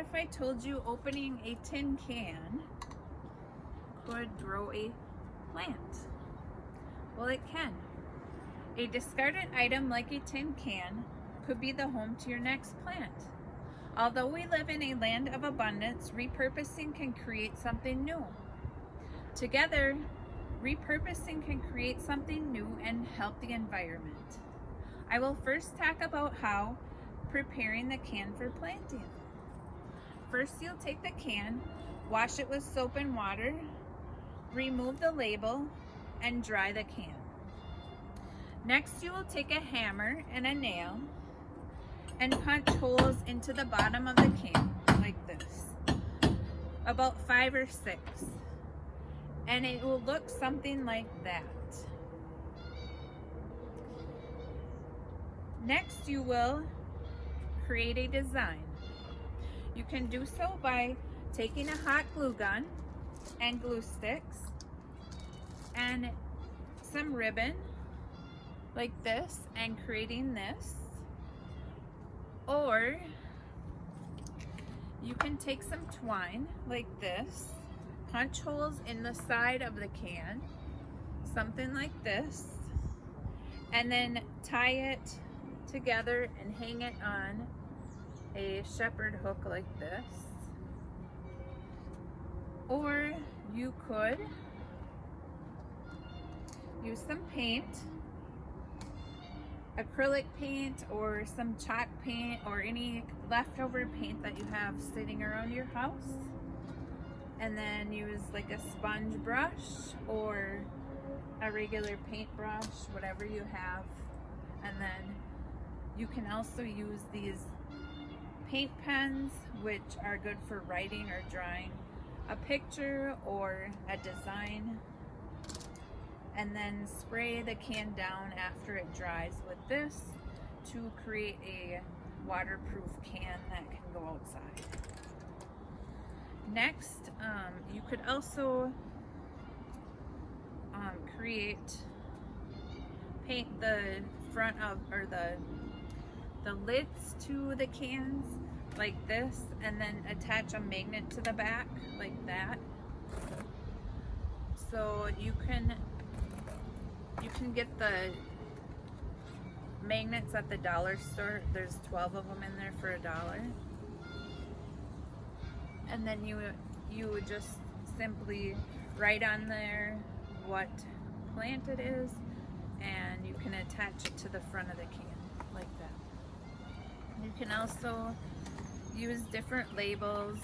If I told you opening a tin can could grow a plant? Well, it can. A discarded item like a tin can could be the home to your next plant. Although we live in a land of abundance, repurposing can create something new. Together, repurposing can create something new and help the environment. I will first talk about how preparing the can for planting. First, you'll take the can, wash it with soap and water, remove the label, and dry the can. Next, you will take a hammer and a nail and punch holes into the bottom of the can, like this, about 5 or 6. And it will look something like that. Next, you will create a design. You can do so by taking a hot glue gun and glue sticks and some ribbon like this and creating this. Or you can take some twine like this, punch holes in the side of the can, something like this, and then tie it together and hang it on a shepherd hook like this. Or you could use some paint, acrylic paint or some chalk paint or any leftover paint that you have sitting around your house, and then use like a sponge brush or a regular paintbrush, whatever you have. And then you can also use these paint pens, which are good for writing or drawing a picture or a design, and then spray the can down after it dries with this to create a waterproof can that can go outside. Next, you could also paint the front of, or the lids to the cans like this, and then attach a magnet to the back like that. So you can get the magnets at the dollar store. There's 12 of them in there for $1. And then you would just simply write on there what plant it is, and you can attach it to the front of the can like that. You can also use different labels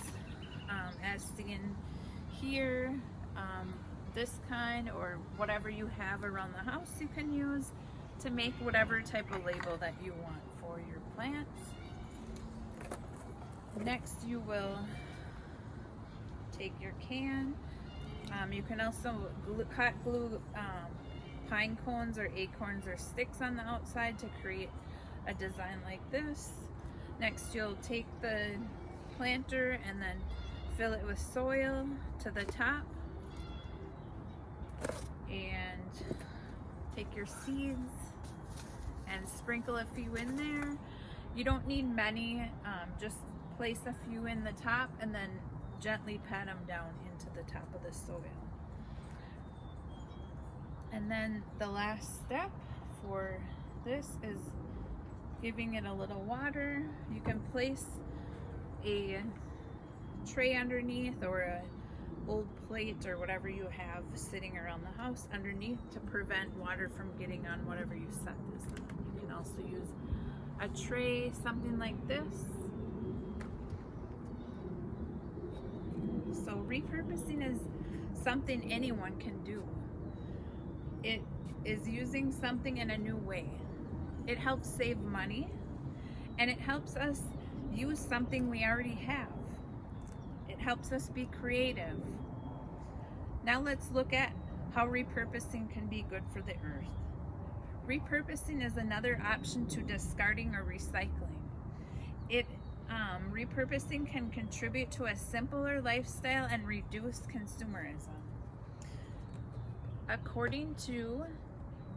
as seen here, this kind, or whatever you have around the house you can use to make whatever type of label that you want for your plants. Next, you will take your can. You can also hot glue pine cones or acorns or sticks on the outside to create a design like this. Next, you'll take the planter and then fill it with soil to the top, and take your seeds and sprinkle a few in there. You don't need many, just place a few in the top and then gently pat them down into the top of the soil. And then the last step for this is giving it a little water. You can place a tray underneath, or a old plate or whatever you have sitting around the house underneath to prevent water from getting on whatever you set this on. You can also use a tray, something like this. So repurposing is something anyone can do. It is using something in a new way. It helps save money, and it helps us use something we already have. It helps us be creative. Now let's look at how repurposing can be good for the earth. Repurposing is another option to discarding or recycling. Repurposing can contribute to a simpler lifestyle and reduce consumerism. According to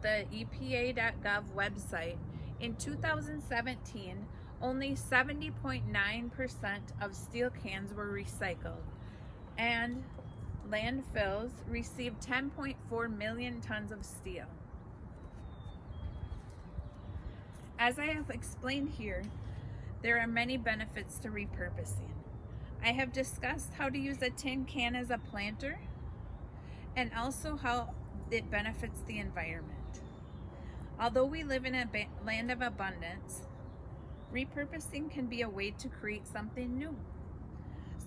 the EPA.gov website, in 2017, only 70.9% of steel cans were recycled, and landfills received 10.4 million tons of steel. As I have explained here, there are many benefits to repurposing. I have discussed how to use a tin can as a planter and also how it benefits the environment. Although we live in a land of abundance, repurposing can be a way to create something new.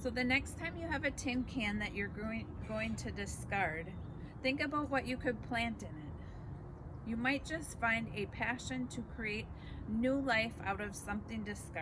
So the next time you have a tin can that you're going to discard, think about what you could plant in it. You might just find a passion to create new life out of something discarded.